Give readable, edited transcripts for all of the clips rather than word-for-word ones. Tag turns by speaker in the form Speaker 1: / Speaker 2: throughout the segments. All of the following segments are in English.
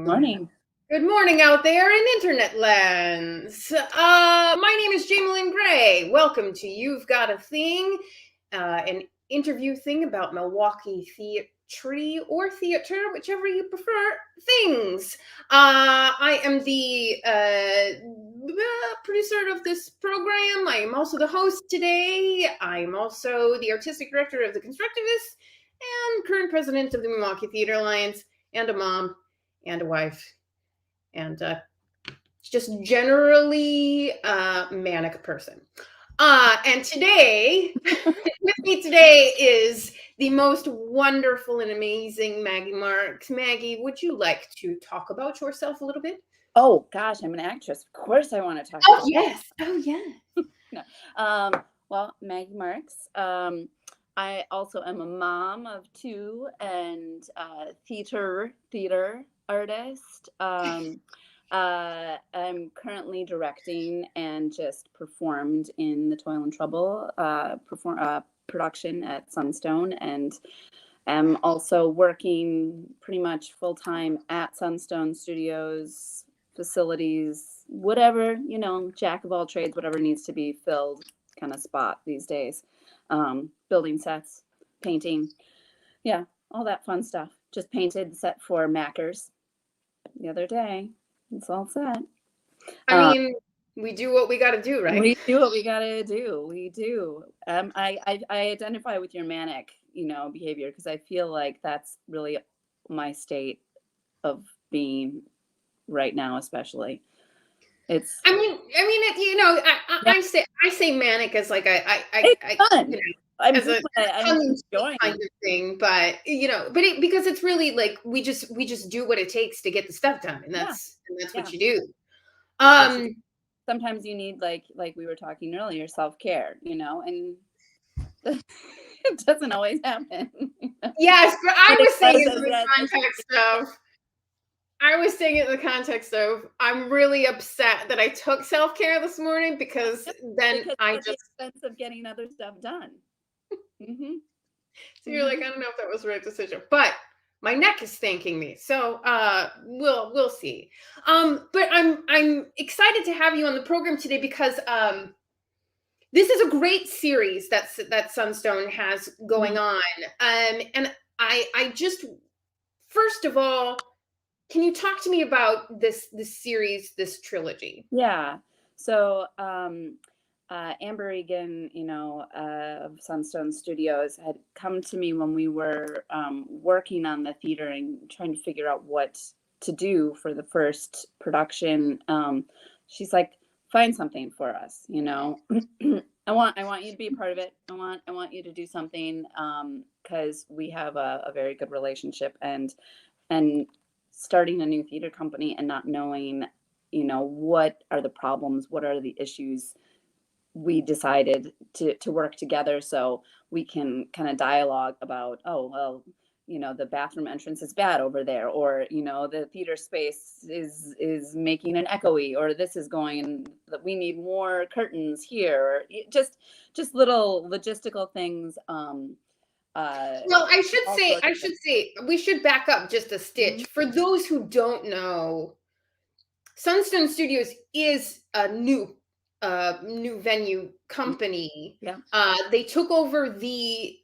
Speaker 1: Morning.
Speaker 2: Good morning out there in internet lands. My name is Jaimelyn Gray. Welcome to You've Got a Thing, an interview thing about Milwaukee theatre or theater, whichever you prefer, things. I am the producer of this program. I am also the host today. I am also the artistic director of the Constructivists and current president of the Milwaukee Theater Alliance, and a mom and a wife and just generally manic person. And today, with me today is the most wonderful and amazing Maggie Marks. Maggie, would you like to talk about yourself a little bit?
Speaker 1: Oh gosh, I'm an actress. Of course, I want to talk.
Speaker 2: Oh yes. Oh yes.
Speaker 1: No. Well, Maggie Marks. I also am a mom of two and theater artist. I'm currently directing and just performed in the Toil and Trouble production at Sunstone, and am also working pretty much full time at Sunstone Studios facilities, whatever, jack of all trades, whatever needs to be filled kind of spot these days. Building sets, painting, yeah, all that fun stuff. Just painted the set for Mackers the other day. It's all set.
Speaker 2: I mean, we do what we got to do, right?
Speaker 1: We do what we got to do. We do. I identify with your manic, behavior, because I feel like that's really my state of being right now, especially. It's.
Speaker 2: I mean, I say manic as like
Speaker 1: It's fun.
Speaker 2: as a kind of thing, but because it's really like we just do what it takes to get the stuff done, and that's what you do.
Speaker 1: Sometimes you need like we were talking earlier, self-care, and it doesn't always happen.
Speaker 2: Yes, but I was saying it in the context of I'm really upset that I took self-care this morning because
Speaker 1: the expense of getting other stuff done.
Speaker 2: Mm-hmm. So you're like, I don't know if that was the right decision, but my neck is thanking me. So we'll see. But I'm excited to have you on the program today because this is a great series that Sunstone has going on. And I just, first of all, can you talk to me about this series, this trilogy?
Speaker 1: Yeah. So Amber Egan, of Sunstone Studios, had come to me when we were working on the theater and trying to figure out what to do for the first production. She's like, find something for us, I want you to be a part of it. I want you to do something because we have a very good relationship, and starting a new theater company and not knowing, what are the problems, what are the issues. We decided to work together so we can kind of dialogue about, the bathroom entrance is bad over there, or the theater space is making an echoey, or this is going, and we need more curtains here, or just little logistical things.
Speaker 2: Well, I should say we should back up just a stitch. For those who don't know, Sunstone Studios is a new venue company.
Speaker 1: Yeah.
Speaker 2: They took over the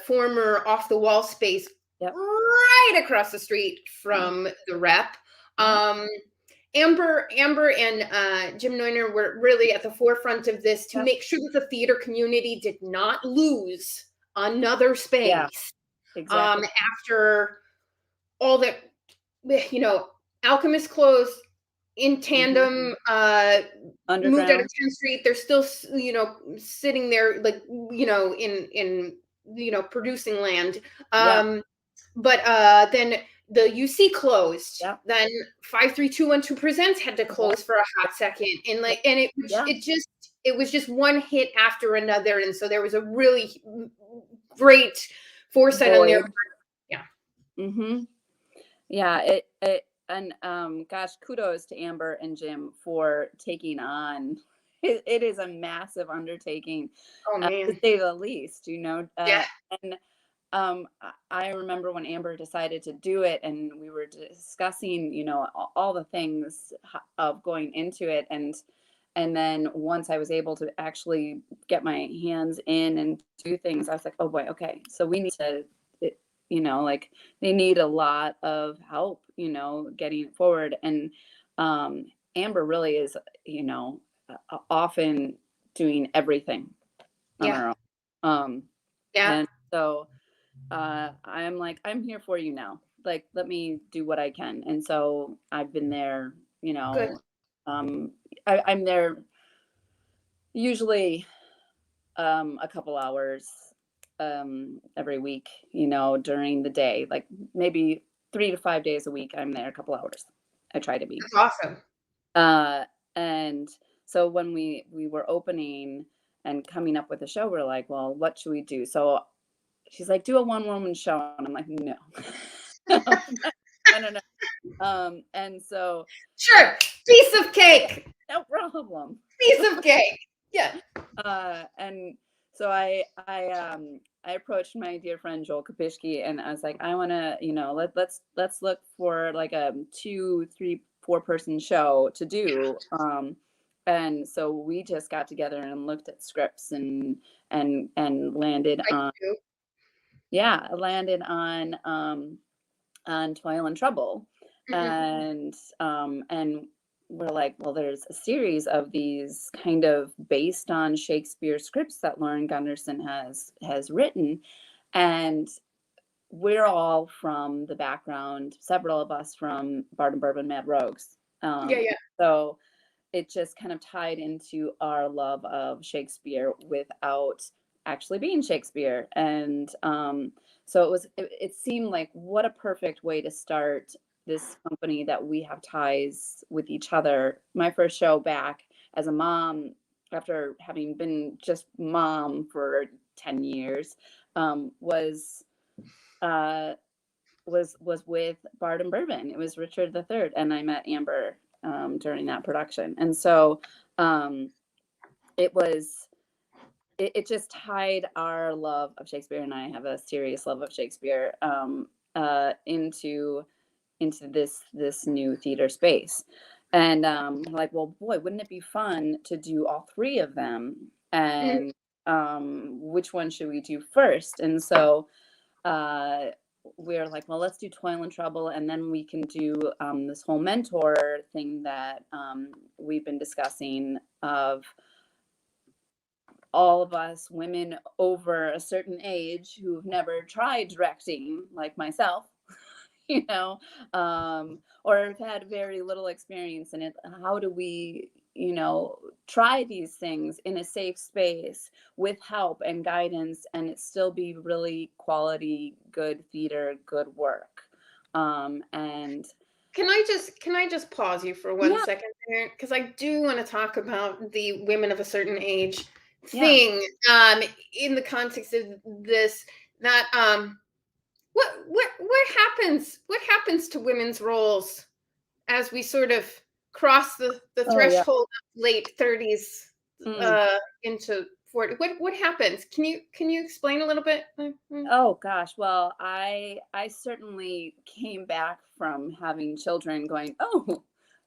Speaker 2: former Off the Wall space right across the street from the Rep. Amber and Jim Neuner were really at the forefront of this to make sure that the theater community did not lose another space.
Speaker 1: Yeah, exactly.
Speaker 2: After all that, Alchemist closed. In Tandem, moved out of 10th Street. They're still, sitting there, like, in producing land. But then the UC closed.
Speaker 1: Yeah.
Speaker 2: Then 53212 Presents had to close for a hot second, and it was just one hit after another, and so there was a really great foresight on their part.
Speaker 1: Yeah. Yeah. And gosh, kudos to Amber and Jim for taking on. It is a massive undertaking, to say the least. And I remember when Amber decided to do it, and we were discussing, all the things of going into it, and then once I was able to actually get my hands in and do things, I was like, oh boy, okay, so we need to, like they need a lot of help, getting it forward. And Amber really is, often doing everything on
Speaker 2: Yeah.
Speaker 1: her own. Um,
Speaker 2: Yeah.
Speaker 1: and so I'm like, I'm here for you now. Like, let me do what I can. And so I've been there,
Speaker 2: Good.
Speaker 1: um, I'm there usually a couple hours every week, during the day, like maybe 3 to 5 days a week. I'm there a couple hours. I try to be.
Speaker 2: That's awesome.
Speaker 1: Uh, and so when we were opening and coming up with a show, we're like, well, what should we do? So she's like, do a one-woman show. And I'm like, no. No, no, no. And so
Speaker 2: Sure. Piece of cake.
Speaker 1: no problem.
Speaker 2: Piece of cake. Yeah.
Speaker 1: And so I approached my dear friend Joel Kapishki, and I was like, I want to, let's look for like a 2, 3, 4 person show to do. And so we just got together and looked at scripts and landed
Speaker 2: I
Speaker 1: on,
Speaker 2: do.
Speaker 1: yeah, landed on Toil and Trouble.
Speaker 2: Mhm.
Speaker 1: And we're like, well, there's a series of these kind of based on Shakespeare scripts that Lauren Gunderson has written, and we're all from the background, several of us from Bard and Bourbon Mad Rogues.
Speaker 2: Yeah, yeah.
Speaker 1: So it just kind of tied into our love of Shakespeare without actually being Shakespeare. And so it seemed like what a perfect way to start this company that we have ties with each other. My first show back as a mom, after having been just mom for 10 years, was uh, was with Bard and Bourbon. It was Richard III, and I met Amber during that production. And so it was it just tied our love of Shakespeare, and I have a serious love of Shakespeare, into this new theater space. And like, well, boy, wouldn't it be fun to do all three of them?
Speaker 2: Mhm.
Speaker 1: And which one should we do first? And so uh, we're like, well, let's do Toil and Trouble, and then we can do this whole mentor thing that we've been discussing, of all of us women over a certain age who've never tried directing, like myself, you know, or have had very little experience in it. How do we, try these things in a safe space with help and guidance, and it still be really quality, good theater, good work? And
Speaker 2: Can I just pause you for one
Speaker 1: yeah,
Speaker 2: second there? Because I do want to talk about the women of a certain age
Speaker 1: yeah.
Speaker 2: thing, in the context of this. That what happens to women's roles as we sort of cross the
Speaker 1: Oh yeah.
Speaker 2: threshold of late 30s
Speaker 1: Mm.
Speaker 2: into 40? What happens? Can you explain a little bit?
Speaker 1: Oh gosh, well, I certainly came back from having children going, oh,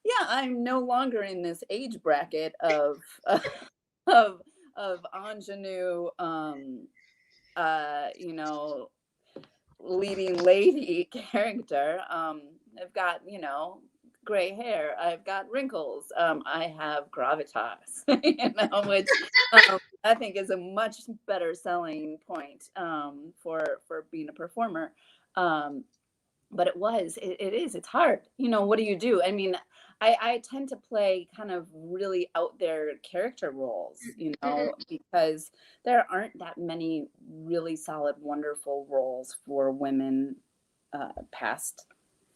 Speaker 1: yeah, I'm no longer in this age bracket of of ingenue, you know, leading lady character. I've got, gray hair, I've got wrinkles, I have gravitas, which I think is a much better selling point, for being a performer. Um, but it's hard. What do you do? I mean, I tend to play kind of really out there character roles,
Speaker 2: Mhm.
Speaker 1: because there aren't that many really solid, wonderful roles for women past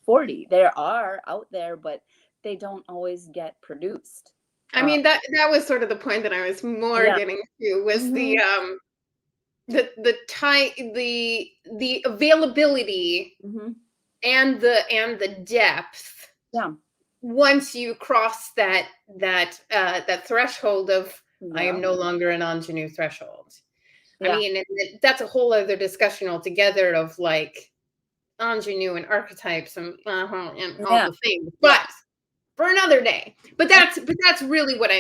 Speaker 1: 40. There are out there, but they don't always get produced.
Speaker 2: I mean, that was sort of the point that I was more
Speaker 1: Yeah.
Speaker 2: getting to, was
Speaker 1: Hmm.
Speaker 2: the availability
Speaker 1: Hmm.
Speaker 2: and the depth
Speaker 1: Yeah.
Speaker 2: once you cross that threshold of, I
Speaker 1: Yeah.
Speaker 2: am no longer an ingenue threshold. I
Speaker 1: Yeah.
Speaker 2: mean, and that's a whole other discussion altogether of like ingenue and archetypes and all
Speaker 1: Yeah.
Speaker 2: the things.
Speaker 1: Yeah.
Speaker 2: But for another day. But that's really what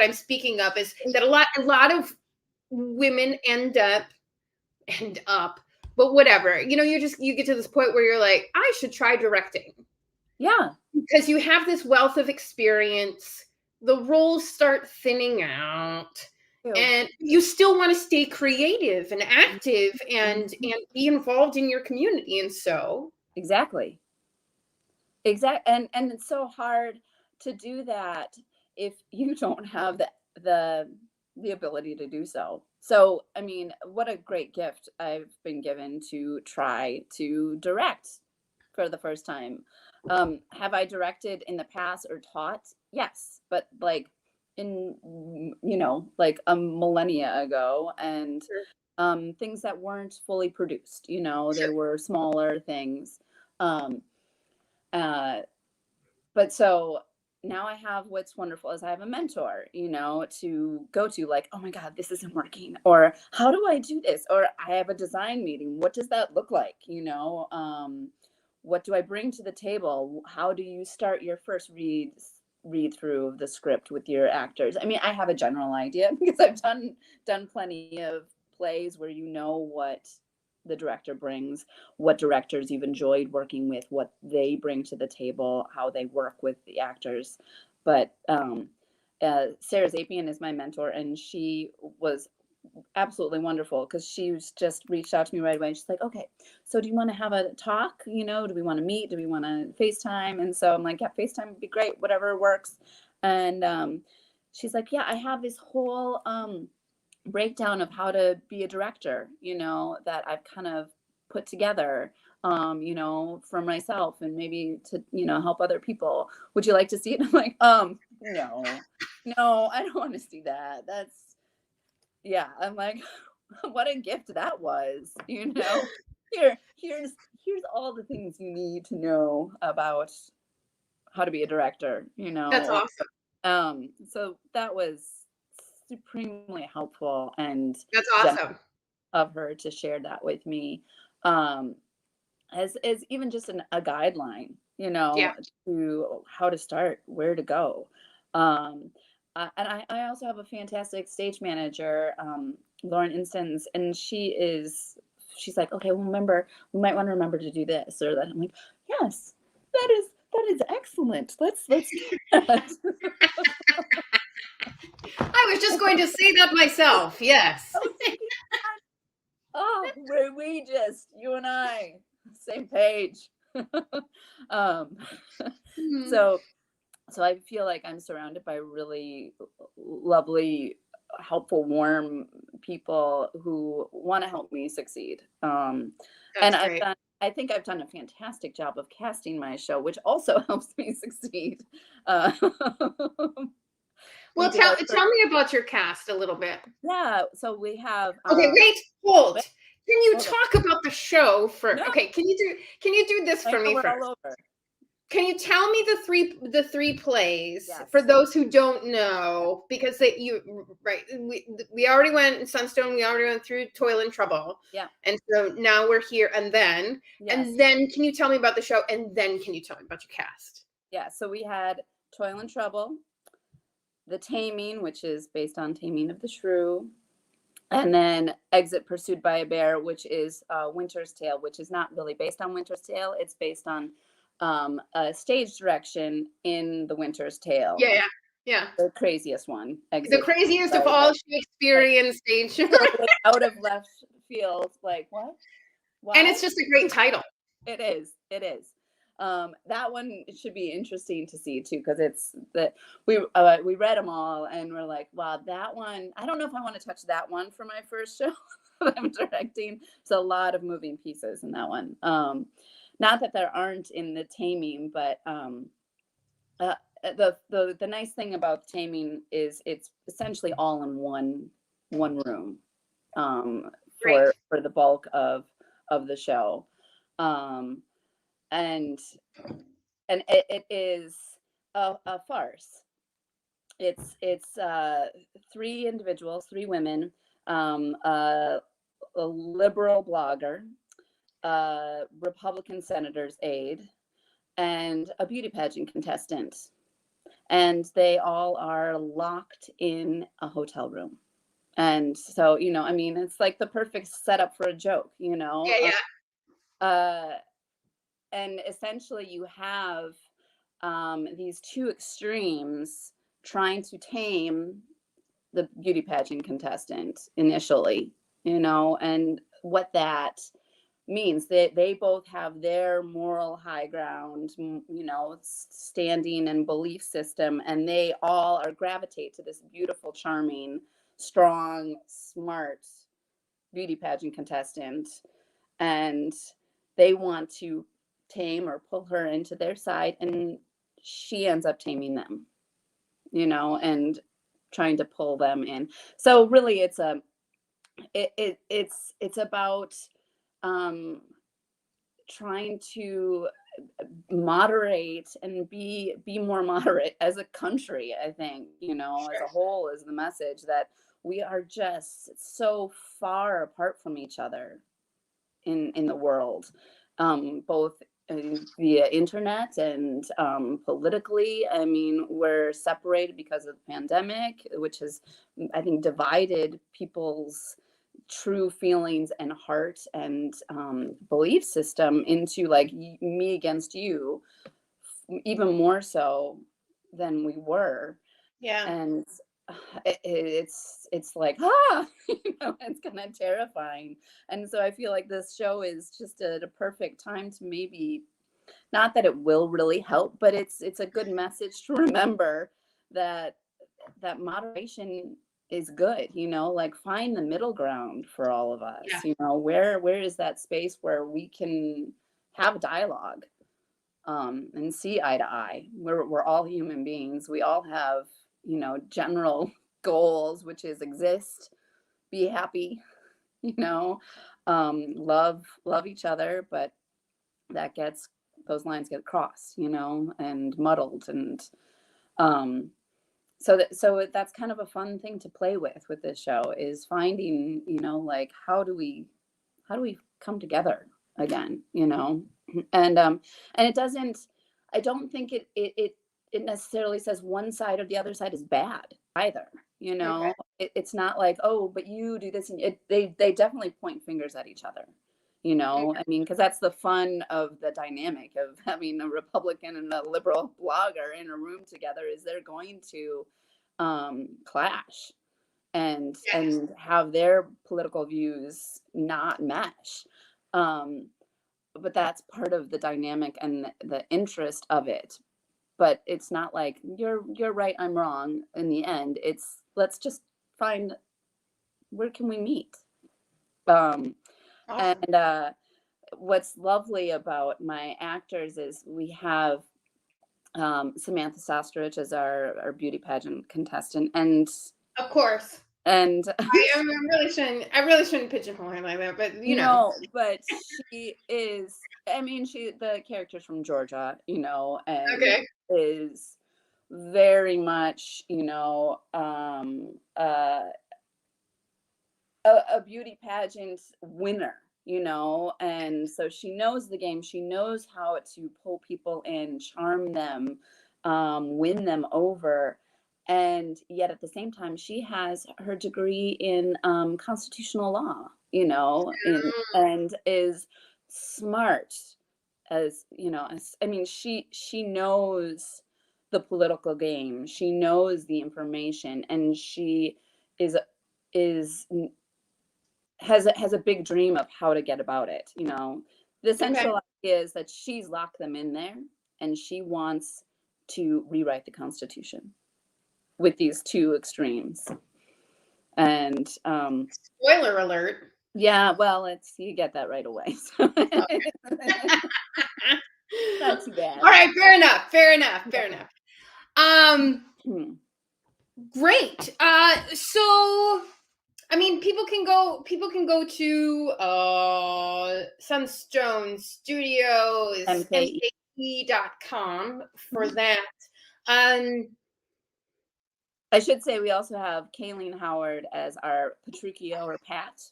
Speaker 2: I'm speaking of, is that a lot of women end up, but whatever. You get to this point where you're like, I should try directing,
Speaker 1: Yeah.
Speaker 2: because you have this wealth of experience. The roles start thinning out,
Speaker 1: Ew.
Speaker 2: and you still want to stay creative and active and
Speaker 1: Mhm.
Speaker 2: be involved in your community. And so,
Speaker 1: Exactly. And it's so hard to do that if you don't have the the ability to do so. So, I mean, what a great gift I've been given to try to direct for the first time. Have I directed in the past or taught? Yes, but like like a millennia ago, and
Speaker 2: sure,
Speaker 1: things that weren't fully produced, they
Speaker 2: sure.
Speaker 1: were smaller things. Um, uh, but so now I have, what's wonderful is I have a mentor, to go to, like, oh my God, this isn't working. Or how do I do this? Or I have a design meeting. What does that look like? What do I bring to the table? How do you start your first read through of the script with your actors? I mean, I have a general idea because I've done plenty of plays where what the director brings, what directors you've enjoyed working with, what they bring to the table, how they work with the actors. But Sarah Zapian is my mentor, and she was absolutely wonderful because she's just reached out to me right away. She's like, okay, so do you want to have a talk? Do we want to meet? Do we want to FaceTime? And so I'm like, yeah, FaceTime would be great, whatever works. And she's like, yeah, I have this whole breakdown of how to be a director, that I've kind of put together, for myself and maybe to, help other people. Would you like to see it? I'm like, no, I don't want to see that. Yeah. I'm like, what a gift that was, here's all the things you need to know about how to be a director,
Speaker 2: That's awesome.
Speaker 1: so that was supremely helpful and
Speaker 2: That's
Speaker 1: generous
Speaker 2: awesome.
Speaker 1: of her to share that with me, um, as even just a guideline,
Speaker 2: Yeah.
Speaker 1: to how to start, where to go. Um, and I also have a fantastic stage manager, Lauren Instance, and she's like, okay, well, remember, we might want to remember to do this or that. I'm like, yes, that is excellent. Let's do that.
Speaker 2: I was just going to say that myself. Yes.
Speaker 1: Oh, we just, you and I, same page. um,
Speaker 2: Mhm.
Speaker 1: so, so I feel like I'm surrounded by really lovely, helpful, warm people who want to help me succeed. And
Speaker 2: That's great.
Speaker 1: I think I've done a fantastic job of casting my show, which also helps me succeed. Uh, we
Speaker 2: Well,
Speaker 1: did
Speaker 2: tell
Speaker 1: our first,
Speaker 2: tell me about your cast a little bit.
Speaker 1: yeah. So we have,
Speaker 2: Okay, wait, hold.
Speaker 1: wait,
Speaker 2: Can you
Speaker 1: hold on.
Speaker 2: talk about the show for?
Speaker 1: No,
Speaker 2: Okay, can you do this
Speaker 1: I
Speaker 2: for
Speaker 1: know
Speaker 2: me
Speaker 1: we're
Speaker 2: first?
Speaker 1: all over.
Speaker 2: Can you tell me the three plays
Speaker 1: Yes.
Speaker 2: for those who don't know? Because we already went in Sunstone, we already went through Toil and Trouble,
Speaker 1: Yeah.
Speaker 2: and so now we're here.
Speaker 1: Yes.
Speaker 2: And then can you tell me about the show? And then can you tell me about your cast?
Speaker 1: Yeah. So we had Toil and Trouble, The Taming, which is based on Taming of the Shrew, and then Exit Pursued by a Bear, which is Winter's Tale, which is not really based on Winter's Tale. It's based on a stage direction in the Winter's Tale.
Speaker 2: Yeah, yeah, yeah.
Speaker 1: The craziest one,
Speaker 2: The
Speaker 1: Exit Pursued
Speaker 2: craziest
Speaker 1: by
Speaker 2: of
Speaker 1: a Bear.
Speaker 2: all
Speaker 1: Like
Speaker 2: Shakespearean stage, and
Speaker 1: totally out of left field. Like, what? Why?
Speaker 2: it's just a great title.
Speaker 1: It is. It is. That one should be interesting to see too, because it's that we read them all and we're like, wow, that one. I don't know if I want to touch that one for my first show that I'm directing. It's a lot of moving pieces in that one. Not that there aren't in the Taming, but the nice thing about Taming is it's essentially all in one room, um,
Speaker 2: Great.
Speaker 1: for the bulk of the show. Um, and it is a farce. It's three individuals, three women, a liberal blogger, a Republican senator's aide, and a beauty pageant contestant. And they all are locked in a hotel room. And so, I mean, it's like the perfect setup for a joke,
Speaker 2: Yeah,
Speaker 1: and essentially you have these two extremes trying to tame the beauty pageant contestant initially, and what that means. They both have their moral high ground, standing and belief system, and they all are gravitate to this beautiful, charming, strong, smart beauty pageant contestant, and they want to tame or pull her into their side, and she ends up taming them, and trying to pull them in. So really it's it's about trying to moderate and be more moderate as a country. I think, as a whole, is the message that we are just so far apart from each other in the world, both via internet and politically. I mean, we're separated because of the pandemic, which has, I think, divided people's true feelings and heart and belief system into like me against you, even more so than we were.
Speaker 2: yeah.
Speaker 1: And it's like it's kind of terrifying. And so I feel like this show is just a perfect time to, maybe, not that it will really help, but it's a good message to remember that moderation is good, like find the middle ground for all of us.
Speaker 2: Yeah.
Speaker 1: Where is that space where we can have dialogue, and see eye to eye. We're all human beings. We all have, general goals, which is exist, be happy, love each other, but those lines get crossed, and muddled. And so that's kind of a fun thing to play with this show, is finding, like, how do we come together again, and it doesn't, I don't think it necessarily says one side or the other side is bad either.
Speaker 2: Okay.
Speaker 1: It's not like, oh, but you do this, and they definitely point fingers at each other. I mean, because that's the fun of the dynamic of having a Republican and a liberal blogger in a room together, is they're going to clash and have their political views not mesh. But that's part of the dynamic and the interest of it. But it's not like you're right, I'm wrong. In the end, it's, let's just find, where can we meet.
Speaker 2: Awesome.
Speaker 1: And what's lovely about my actors is we have Samantha Sostrich as our beauty pageant contestant, and
Speaker 2: Of course.
Speaker 1: and
Speaker 2: I really shouldn't pigeonhole her like that, but
Speaker 1: no, but she is, I mean, the character's from Georgia, and
Speaker 2: Okay.
Speaker 1: is very much, a beauty pageant winner, and so she knows the game. She knows how to pull people in, charm them, win them over. And yet at the same time, she has her degree in constitutional law, and is smart as, I mean, she knows the political game. She knows the information, and she is is has a big dream of how to get about it. The central idea is that she's locked them in there, and she wants to rewrite the Constitution with these two extremes. And
Speaker 2: Spoiler alert.
Speaker 1: yeah, well, you get that right away. So not too bad.
Speaker 2: All right, fair enough. Great. So I mean, people can go to Sunstone Studios,
Speaker 1: MKE.
Speaker 2: mke.com for that.
Speaker 1: I should say we also have Kayleen Howard as our Petruchio or Pat,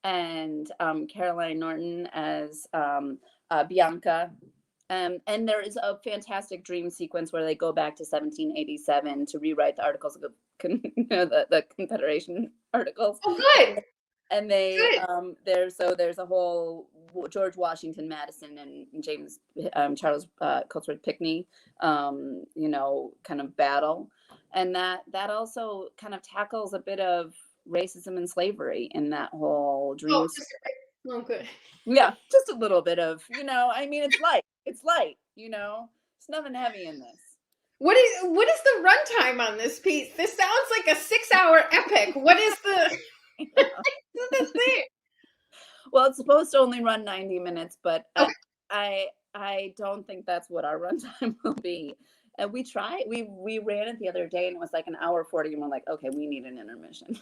Speaker 1: and Caroline Norton as Bianca. And there is a fantastic dream sequence where they go back to 1787 to rewrite the Articles of the Confederation Articles.
Speaker 2: Oh, good.
Speaker 1: And they
Speaker 2: Good.
Speaker 1: there's a whole George Washington, Madison, and James Charles Cotesworth Pinckney, kind of battle, and that also kind of tackles a bit of racism and slavery in that whole
Speaker 2: Oh,
Speaker 1: dreams.
Speaker 2: oh, good.
Speaker 1: Yeah, just a little bit of, I mean, it's light. It's light, It's nothing heavy in this.
Speaker 2: What is the runtime on this piece? This sounds like a 6-hour epic. What is the thing?
Speaker 1: Well, it's supposed to only run 90 minutes, but
Speaker 2: Okay.
Speaker 1: I don't think that's what our runtime will be. And we ran it the other day and it was like an hour 40 and we're like, okay, we need an intermission.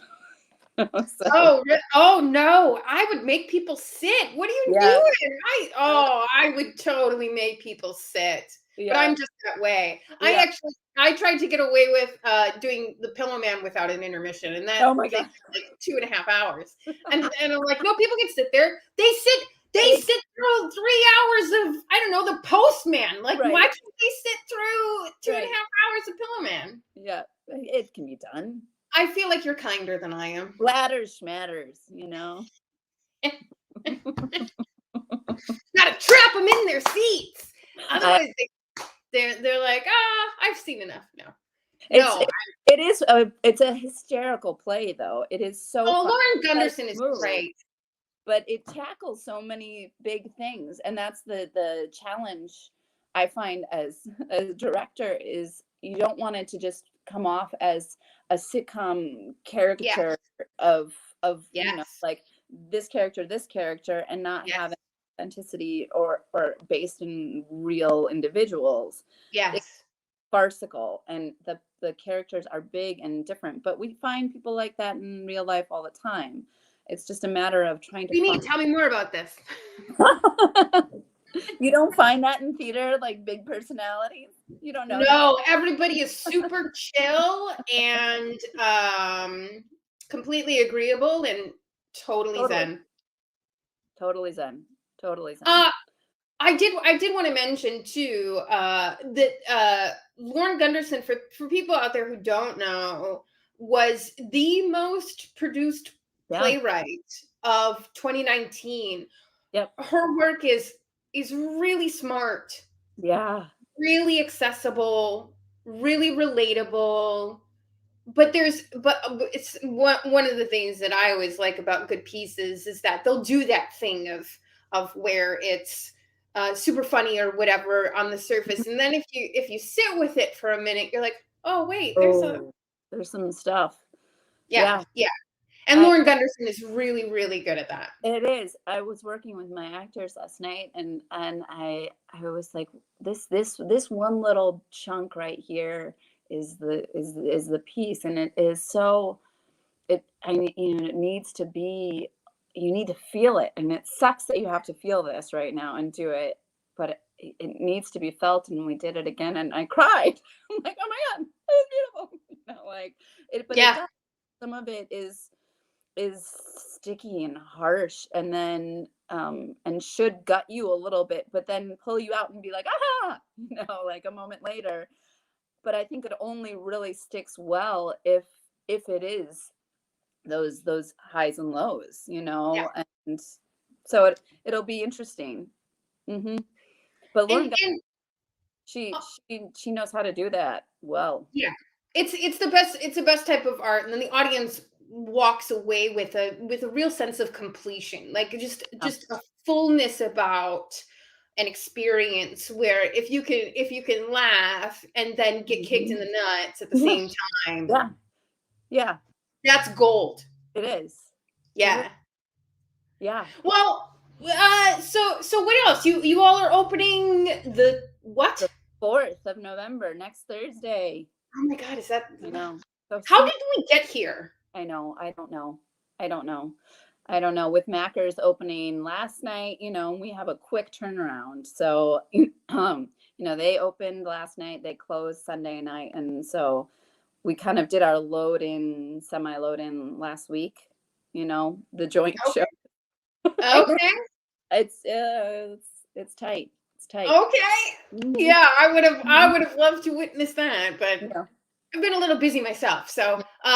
Speaker 2: Oh no, I would make people sit. What are you doing? I would totally make people sit. Yeah. But I'm just that way. Yeah. I tried to get away with doing the Pillow Man without an intermission, and that takes like 2.5 hours. And I'm like, no, people can sit there. They sit through 3 hours of, I don't know, the Postman. Like, why can't they sit through 2.5 hours of Pillow Man?
Speaker 1: Yeah, it can be done.
Speaker 2: I feel like you're kinder than I am.
Speaker 1: Bladders schmatters,
Speaker 2: Gotta trap them in their seats. Otherwise, they're like, I've seen enough now.
Speaker 1: It's a hysterical play, though. It is so.
Speaker 2: Oh, Lauren Gunderson is great.
Speaker 1: But it tackles so many big things, and that's the challenge I find as a director is you don't want it to just come off as a sitcom caricature of like this character, and not have authenticity or based in real individuals.
Speaker 2: Yes.
Speaker 1: It's farcical, and the characters are big and different, but we find people like that in real life all the time. It's just a matter of trying to
Speaker 2: tell me more about this.
Speaker 1: You don't find that in theater, like big personalities? You don't know?
Speaker 2: No, everybody is super chill and completely agreeable and totally zen.
Speaker 1: Totally zen.
Speaker 2: I did want to mention too that Lauren Gunderson, for people out there who don't know, was the most produced playwright of 2019.
Speaker 1: Yep.
Speaker 2: Her work is really smart.
Speaker 1: Yeah.
Speaker 2: Really accessible, really relatable. But it's one of the things that I always like about good pieces is that they'll do that thing of where it's super funny or whatever on the surface, and then if you sit with it for a minute, you're like, oh wait,
Speaker 1: there's some stuff.
Speaker 2: Yeah. And Lauren Gunderson is really, really good at that.
Speaker 1: It is. I was working with my actors last night, and I was like, this one little chunk right here is the piece, and it is so. It needs to be. You need to feel it, and it sucks that you have to feel this right now and do it, but it needs to be felt, and we did it again, and I cried. I'm like, oh my god, that was beautiful. But it does, some of it is sticky and harsh, and then and should gut you a little bit, but then pull you out and be like, aha, like a moment later. But I think it only really sticks well if it is those highs and lows, and so it'll be interesting. But Lauren, she knows how to do that well.
Speaker 2: Yeah, it's the best type of art, and then the audience walks away with a real sense of completion, like just a fullness about an experience where if you can laugh and then get kicked in the nuts at the same time, that's gold.
Speaker 1: It is.
Speaker 2: Yeah. Well, so what else? You all are opening the what?
Speaker 1: The 4th of November, next Thursday.
Speaker 2: Oh my god, is that?
Speaker 1: I know. So
Speaker 2: how did we get here?
Speaker 1: I know. I don't know. With Macker's opening last night, we have a quick turnaround. So, they opened last night, they closed Sunday night. And so we kind of did our semi load in last week, the joint show.
Speaker 2: Okay.
Speaker 1: It's tight. It's tight.
Speaker 2: Okay.
Speaker 1: Mhm.
Speaker 2: Yeah, I would have loved to witness that, but
Speaker 1: Yeah.
Speaker 2: I've been a little busy myself. So you'll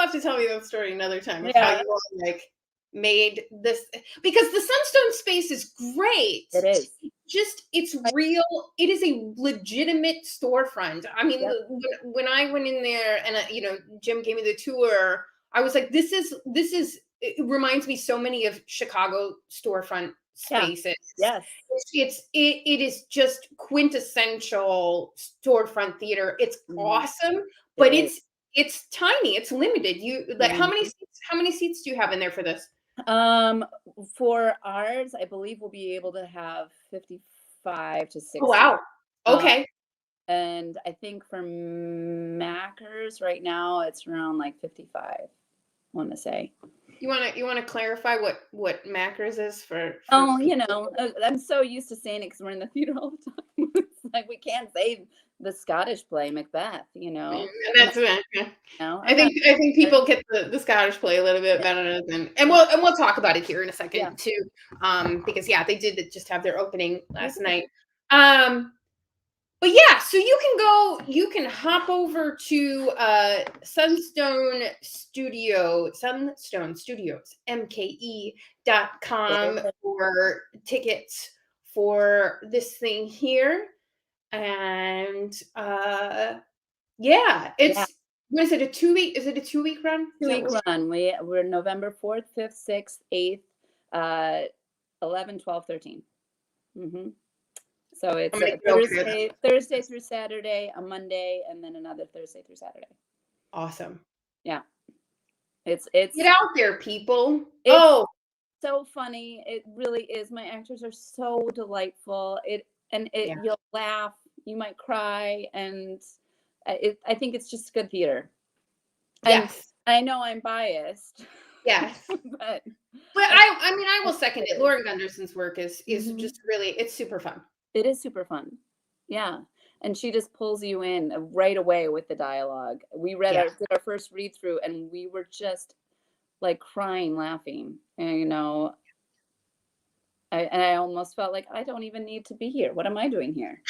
Speaker 2: have to tell me that story another time of how
Speaker 1: Yeah.
Speaker 2: you all like made this, because the Sunstone space is great.
Speaker 1: It is.
Speaker 2: It's real. It is a legitimate storefront. I mean,
Speaker 1: Yep.
Speaker 2: when I went in there and Jim gave me the tour, I was like, this is. It reminds me so many of Chicago storefront spaces.
Speaker 1: Yes.
Speaker 2: It is just quintessential storefront theater. It's awesome,
Speaker 1: It
Speaker 2: but
Speaker 1: is.
Speaker 2: it's tiny. It's limited. How many seats do you have in there for this?
Speaker 1: For ours, I believe we'll be able to have 55 to 60.
Speaker 2: Oh, wow. Okay.
Speaker 1: And I think for Mackers right now, it's around like 55, I want to say.
Speaker 2: You want to clarify what Mackers is for
Speaker 1: Oh, I'm so used to saying it because we're in the theater all the time. It's like we can't say the Scottish play Macbeth,
Speaker 2: And that's it.
Speaker 1: No,
Speaker 2: I think people get the Scottish play a little bit better than, and we'll talk about it here in a second too, because they did just have their opening last night. But yeah, so you can hop over to Sunstone Studios, MKE.com for tickets for this thing here. And what is it, a 2-week? Is it a 2-week run?
Speaker 1: 2-week run. We're November 4th, 5th, 6th, 8th, 11, 12, 13. Mm-hmm. So it's a Thursday through Saturday, a Monday, and then another Thursday through Saturday.
Speaker 2: Awesome.
Speaker 1: Yeah. It's
Speaker 2: get out there, people.
Speaker 1: So funny. It really is. My actors are so delightful. You'll laugh, you might cry, and I think it's just good theater.
Speaker 2: Yes.
Speaker 1: And I know I'm biased.
Speaker 2: Yes.
Speaker 1: but
Speaker 2: I will second it. Lauren Gunderson's work is just really, it's super fun.
Speaker 1: It is super fun. Yeah. And she just pulls you in right away with the dialogue. We did our first read through and we were just like crying, laughing. And, I almost felt like I don't even need to be here. What am I doing here?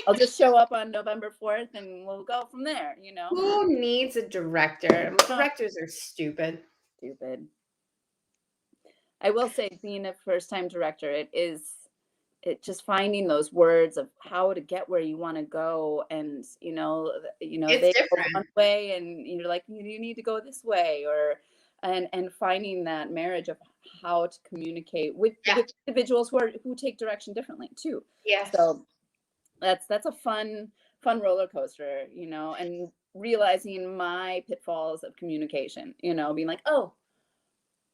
Speaker 1: I'll just show up on November 4th and we'll go from there,
Speaker 2: Who needs a director? Directors are stupid.
Speaker 1: Stupid. I will say, being a first-time director, it just finding those words of how to get where you want to go, and they go one way, and you're like, you need to go this way, and finding that marriage of how to communicate with individuals who take direction differently too.
Speaker 2: Yes.
Speaker 1: So that's a fun roller coaster, and realizing my pitfalls of communication, being like, oh,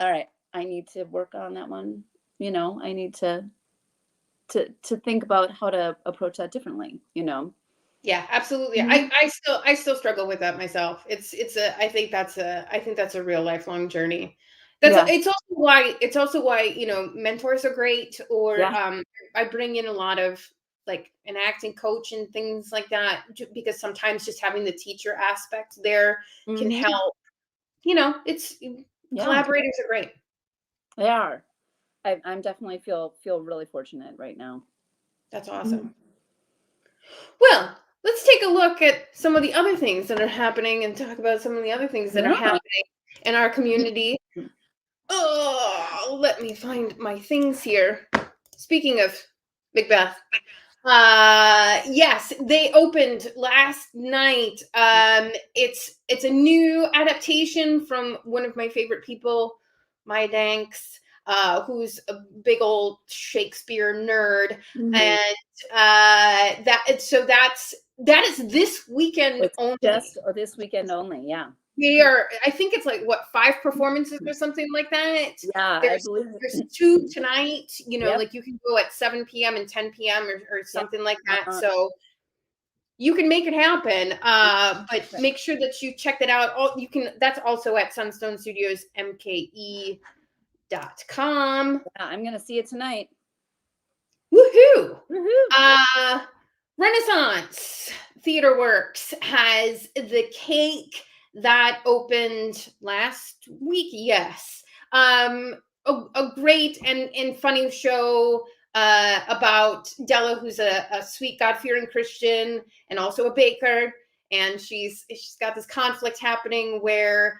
Speaker 1: all right, I need to work on that one. I need to think about how to approach that differently.
Speaker 2: Yeah, absolutely. Mm-hmm. I still struggle with that myself. I think that's a real lifelong journey. It's also why mentors are great, or I bring in a lot of like an acting coach and things like that, because sometimes just having the teacher aspect there can help. Collaborators are great.
Speaker 1: They are. I'm definitely feel really fortunate right now.
Speaker 2: That's awesome. Well, let's take a look at some of the other things that are happening and talk about some of the other things that are happening in our community. Oh, let me find my things here. Speaking of Macbeth, yes, they opened last night. It's a new adaptation from one of my favorite people, Maya Danks, who's a big old Shakespeare nerd, and that is this weekend only.
Speaker 1: Just this weekend only, yeah.
Speaker 2: I think it's like 5 performances or something like that.
Speaker 1: Yeah, I believe
Speaker 2: there's 2 tonight. Like you can go at 7 p.m. and 10 p.m. or something like that. So you can make it happen. But make sure that you check that out. That's also at Sunstone Studios, MKE.com.
Speaker 1: Yeah, I'm gonna see it tonight.
Speaker 2: Woohoo! Renaissance Theater Works has the cake that opened last week. Yes. A great and funny show about Della, who's a sweet, God-fearing Christian and also a baker. And she's got this conflict happening where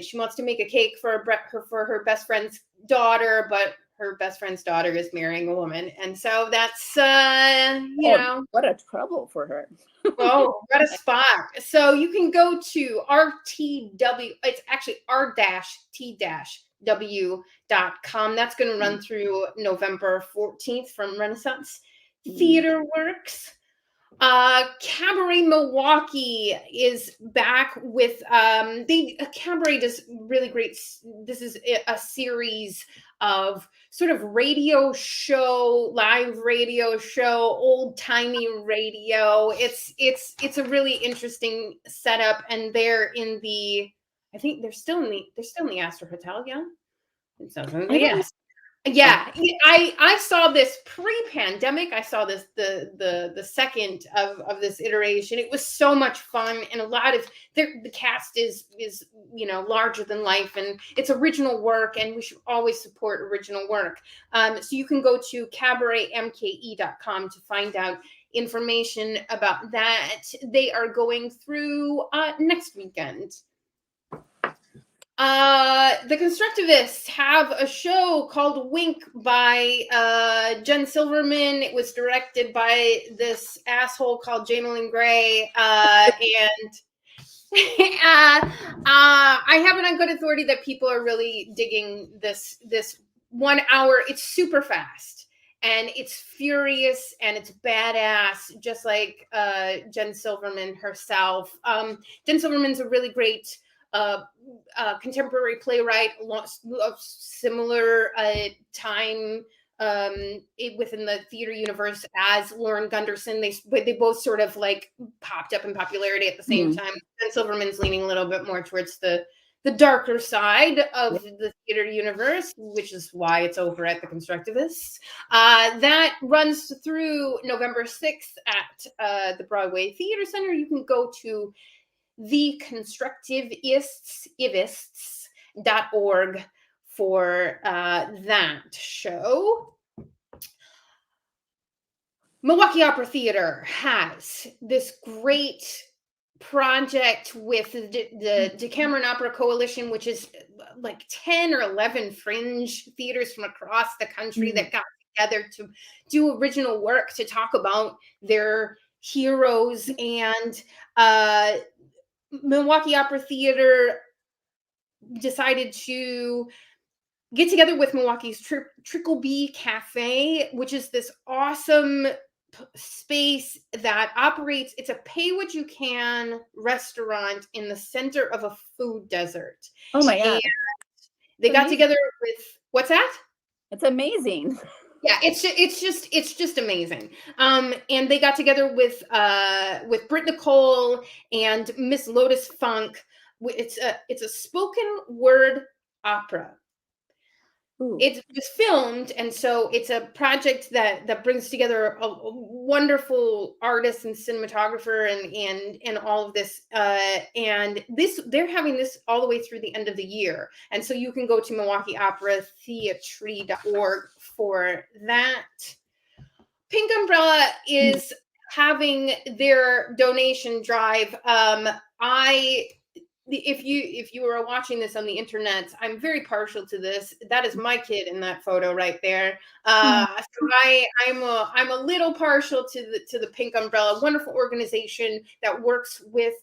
Speaker 2: she wants to make a cake for her best friend's daughter, but her best friend's daughter is marrying a woman, and so that's
Speaker 1: what a trouble for her.
Speaker 2: Oh, what a spot. So you can go to RTW, it's actually r-t-w.com. That's going to run through November 14th from Renaissance Theater Works. Cabaret Milwaukee is back with Cabaret does really great. This is a series of sort of radio show, live radio show, old timey radio. It's a really interesting setup, and they're in the, I think they're still in the Astor Hotel. Yeah, yes. Yeah, I saw this pre-pandemic. I saw this the second of this iteration. It was so much fun, and a lot of the cast is larger than life, and it's original work, and we should always support original work. So you can go to cabaretmke.com to find out information about that. They are going through next weekend. The Constructivists have a show called Wink by Jen Silverman. It was directed by this asshole called Jaimelyn Gray. And I have it on good authority that people are really digging this 1 hour. It's super fast, and it's furious, and it's badass, just like Jen Silverman herself. Jen Silverman's a really great contemporary playwright of similar time within the theater universe as Lauren Gunderson. They both sort of like popped up in popularity at the same time. And Silverman's leaning a little bit more towards the darker side of the theater universe, which is why it's over at the Constructivists. That runs through November 6th at the Broadway Theater Center. You can go to theconstructivists.org for that show. Milwaukee Opera Theater has this great project with the Decameron Opera Coalition, which is like 10 or 11 fringe theaters from across the country that got together to do original work to talk about their heroes. And Milwaukee Opera Theater decided to get together with Milwaukee's Trickle B Cafe, which is this awesome space that operates. It's a pay-what-you-can restaurant in the center of a food desert.
Speaker 1: Oh my God.
Speaker 2: And they got together with, what's that?
Speaker 1: It's amazing.
Speaker 2: Yeah, it's just amazing. And they got together with Britt Nicole and Miss Lotus Funk. It's a spoken word opera. Ooh. It was filmed, and so it's a project that brings together a wonderful artist and cinematographer and all of this. And they're having this all the way through the end of the year, and so you can go to MilwaukeeOperaTheatre.org for that. Pink Umbrella is having their donation drive. If you are watching this on the internet, I'm very partial to this. That is my kid in that photo right there. So I'm a little partial to the Pink Umbrella, wonderful organization that works with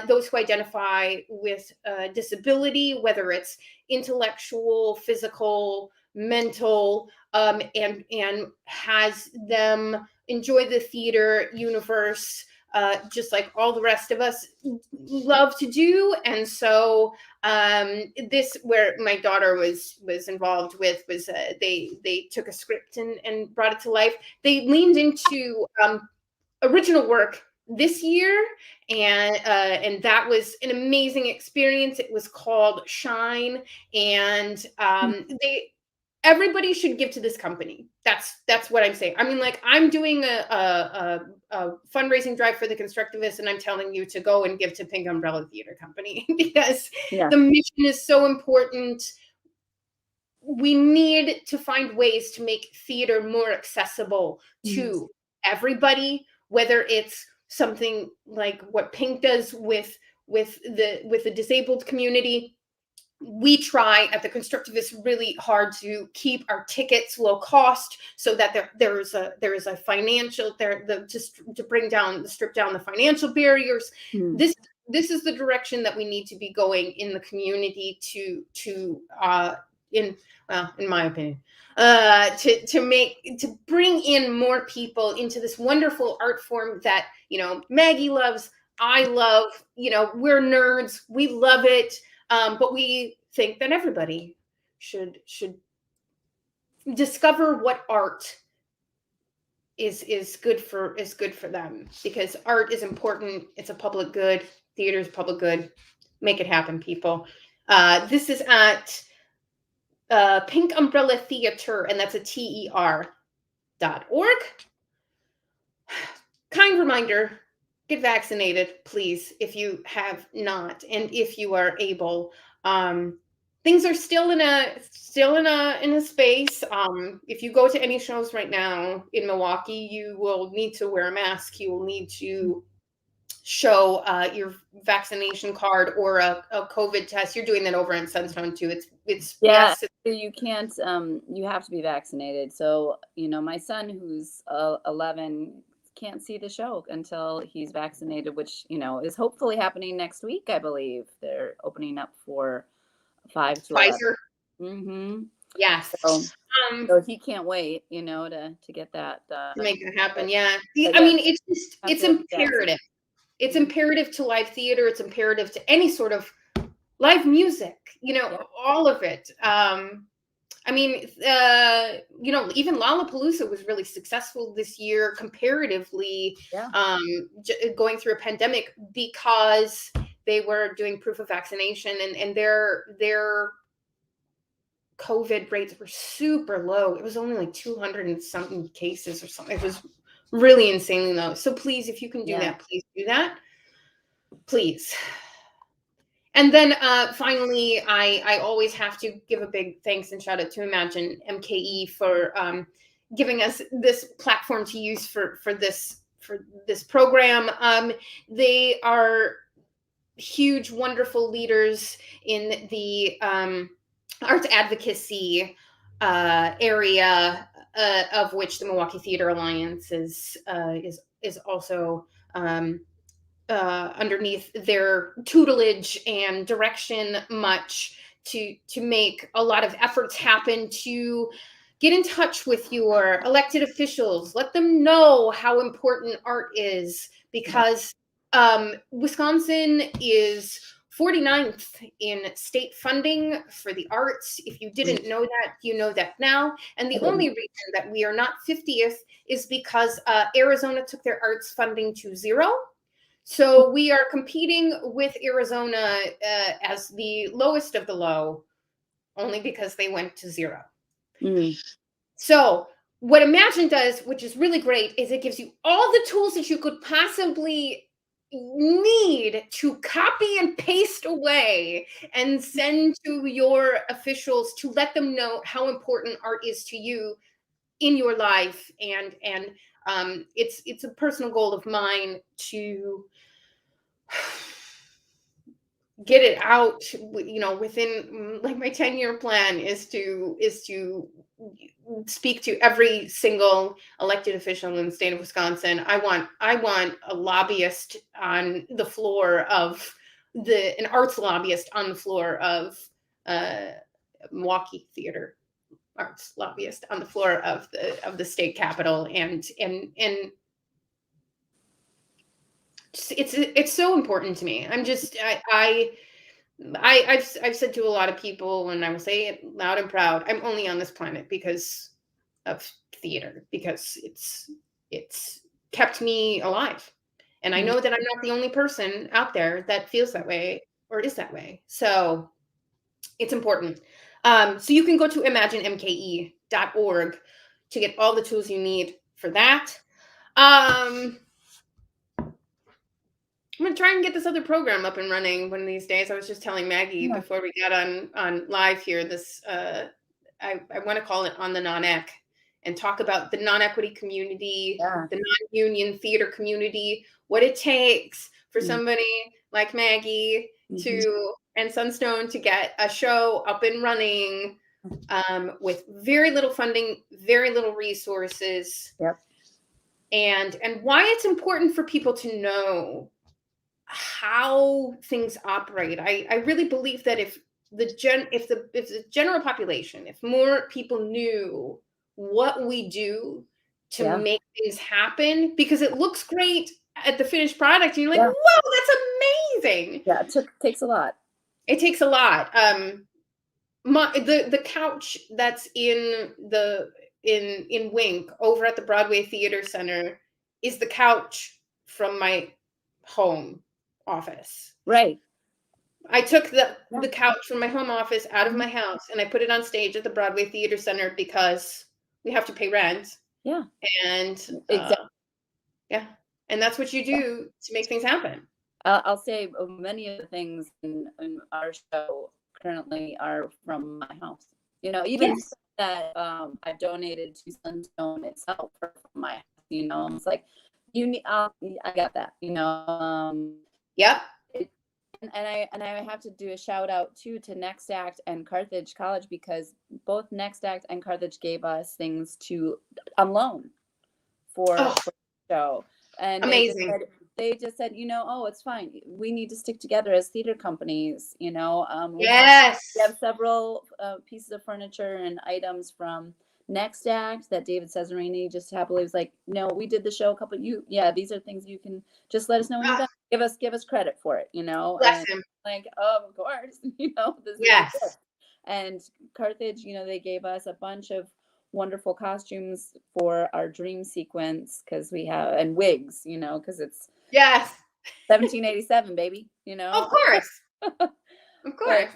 Speaker 2: those who identify with disability, whether it's intellectual, physical, mental, and has them enjoy the theater universe. Just like all the rest of us love to do. And so this, where my daughter was involved with, was they took a script and brought it to life. They leaned into original work this year, and that was an amazing experience. It was called Shine, and everybody should give to this company. That's what I'm saying. I mean, like, I'm doing a fundraising drive for the Constructivists, and I'm telling you to go and give to Pink Umbrella Theater Company because the mission is so important. We need to find ways to make theater more accessible to everybody, whether it's something like what Pink does with the disabled community. We try at the Constructivists really hard to keep our tickets low cost so that there is a financial just to strip down the financial barriers. This is the direction that we need to be going in the community in my opinion, to bring in more people into this wonderful art form that, Maggie loves, I love, we're nerds, we love it. But we think that everybody should discover what art is good for them, because art is important. It's a public good. Theater is public good. Make it happen, people. This is at Pink Umbrella Theater, and that's a TER.org. Kind reminder: get vaccinated, please, if you have not, and if you are able. Things are still in a space. If you go to any shows right now in Milwaukee, you will need to wear a mask. You will need to show your vaccination card or a COVID test. You're doing that over in Sunstone too. Yes,
Speaker 1: you can't. You have to be vaccinated. So my son, who's 11, can't see the show until he's vaccinated, which is hopefully happening next week. I believe they're opening up for 5 to
Speaker 2: Pfizer.
Speaker 1: 11.
Speaker 2: Yes.
Speaker 1: So he can't wait, to get that
Speaker 2: to make it happen. Yeah. I mean, it's imperative. It's imperative to live theater. It's imperative to any sort of live music. All of it. I mean, even Lollapalooza was really successful this year comparatively, going through a pandemic, because they were doing proof of vaccination, and their COVID rates were super low. It was only like 200 and something cases or something. It was really insanely low. So please, if you can do that, please do that. Please. And then finally, I always have to give a big thanks and shout out to Imagine MKE for giving us this platform to use for this program. They are huge, wonderful leaders in the arts advocacy area, of which the Milwaukee Theater Alliance is also underneath their tutelage and direction, much to make a lot of efforts happen to get in touch with your elected officials. Let them know how important art is, because Wisconsin is 49th in state funding for the arts. If you didn't know that, you know that now. And the only reason that we are not 50th is because Arizona took their arts funding to 0. So we are competing with Arizona as the lowest of the low, only because they went to 0. So what Imagine does, which is really great, is it gives you all the tools that you could possibly need to copy and paste away and send to your officials to let them know how important art is to you in your life. And it's a personal goal of mine to get it out, within, like, my 10-year plan is to speak to every single elected official in the state of Wisconsin. I want a lobbyist on the floor of an arts lobbyist on the floor of Milwaukee Theater arts lobbyist on the floor of the state capitol, and it's so important to me. I've said to a lot of people, and I will say it loud and proud, I'm only on this planet because of theater, because it's kept me alive. And I know that I'm not the only person out there that feels that way or is that way. So it's important. So you can go to imaginemke.org to get all the tools you need for that. I'm gonna try and get this other program up and running one of these days. I was just telling Maggie before we got on live here. This I want to call it On the Non-Ec, and talk about the non-equity community, the non-union theater community, what it takes for somebody like Maggie to and Sunstone to get a show up and running with very little funding, very little resources. And why it's important for people to know how things operate. I really believe that if the general population, if more people knew what we do to make things happen, because it looks great at the finished product, and you're like, whoa, that's amazing.
Speaker 1: Yeah, it takes a lot.
Speaker 2: It takes a lot. The couch that's in Wink over at the Broadway Theater Center is the couch from my home office.
Speaker 1: Right.
Speaker 2: I took the couch from my home office out of my house and I put it on stage at the Broadway Theater Center because we have to pay rent.
Speaker 1: Yeah.
Speaker 2: And
Speaker 1: exactly.
Speaker 2: And that's what you do to make things happen.
Speaker 1: I'll say many of the things in our show currently are from my house. Even that I donated to Sunstone itself from my house. It's like I got that. And I have to do a shout out too to Next Act and Carthage College, because both Next Act and Carthage gave us things on loan for the show. And
Speaker 2: amazing.
Speaker 1: They just said, it's fine. We need to stick together as theater companies. We have several pieces of furniture and items from Next Act that David Cesarini just happily was like, no, we did the show these are things you can just let us know when you're done. Give us credit for it,
Speaker 2: Bless him.
Speaker 1: Like, oh, of course, this is and Carthage, they gave us a bunch of wonderful costumes for our dream sequence, because we have, and wigs, because it's 1787, baby,
Speaker 2: Of course. Of course.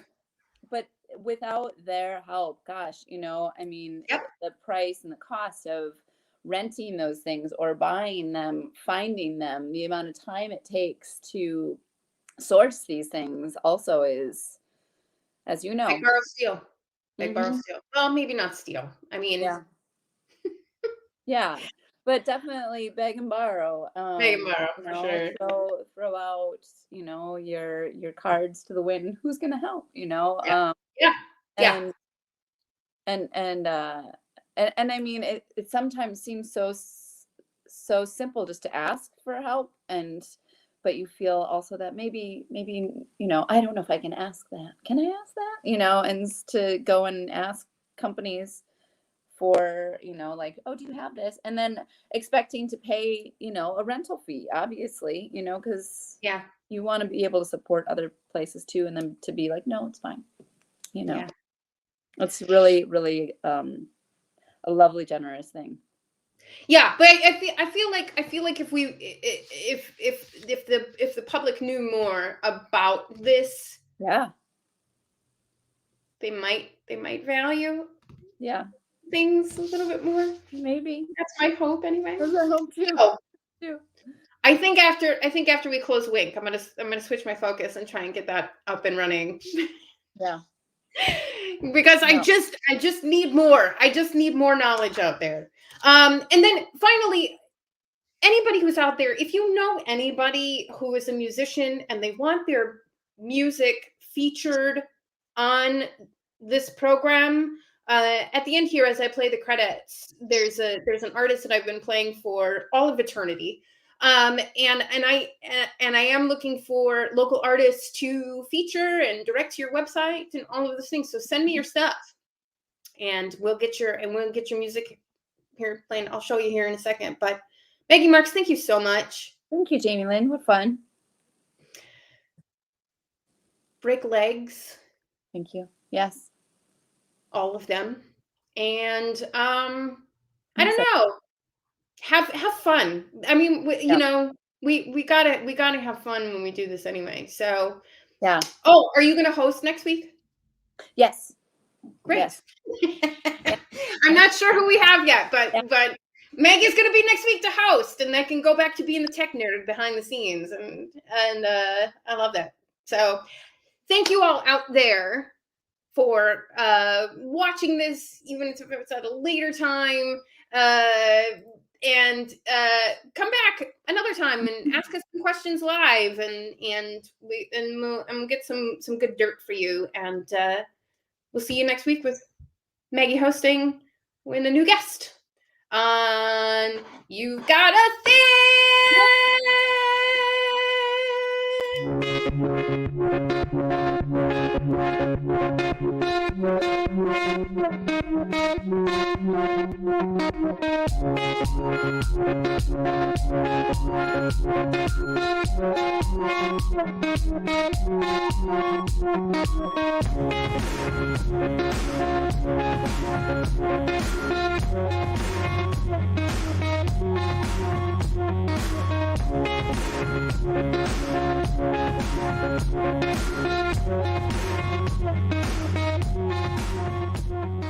Speaker 1: But without their help, gosh, the price and the cost of renting those things or buying them, finding them, the amount of time it takes to source these things also is, as you know,
Speaker 2: like borrow steel. Borrow steel. Well, maybe not steal. I mean,
Speaker 1: but definitely beg and borrow.
Speaker 2: Beg and borrow, for sure.
Speaker 1: So throw out, your cards to the wind. Who's gonna help? And I mean, it sometimes seems so simple just to ask for help, but you feel also that maybe I don't know if I can ask that. Can I ask that? And to go and ask companies for, like, oh, do you have this? And then expecting to pay, a rental fee, obviously, because you want to be able to support other places too, and then to be like, no, it's fine. It's really, really a lovely, generous thing.
Speaker 2: Yeah, but I feel like if the public knew more about this, they might value things a little bit more.
Speaker 1: Maybe
Speaker 2: that's my hope anyway.
Speaker 1: That's my hope too.
Speaker 2: So, I think after we close Wink, I'm gonna switch my focus and try and get that up and running. Because I just need more. I just need more knowledge out there. And then finally, anybody who's out there, if you know anybody who is a musician and they want their music featured on this program, at the end here, as I play the credits, there's an artist that I've been playing for all of eternity. And I am looking for local artists to feature and direct to your website and all of those things. So send me your stuff, and we'll get your music here playing. I'll show you here in a second. But Maggie Marks, thank you so much.
Speaker 1: Thank you, Jaimelyn. What fun.
Speaker 2: Break legs.
Speaker 1: Thank you. Yes.
Speaker 2: All of them. And I don't know. Have fun. I mean, you know, we gotta have fun when we do this anyway. So
Speaker 1: yeah.
Speaker 2: Oh, are you gonna host next week?
Speaker 1: Yes.
Speaker 2: Great.
Speaker 1: Yes.
Speaker 2: I'm not sure who we have yet, but
Speaker 1: Yeah.
Speaker 2: but Meg is going to be next week to host, and I can go back to being the tech nerd behind the scenes, and I love that. So thank you all out there for watching this, even if it's at a later time. And come back another time and ask us some questions live, and we'll get some good dirt for you. And we'll see you next week with Maggie hosting with a new guest on You've Got a thing.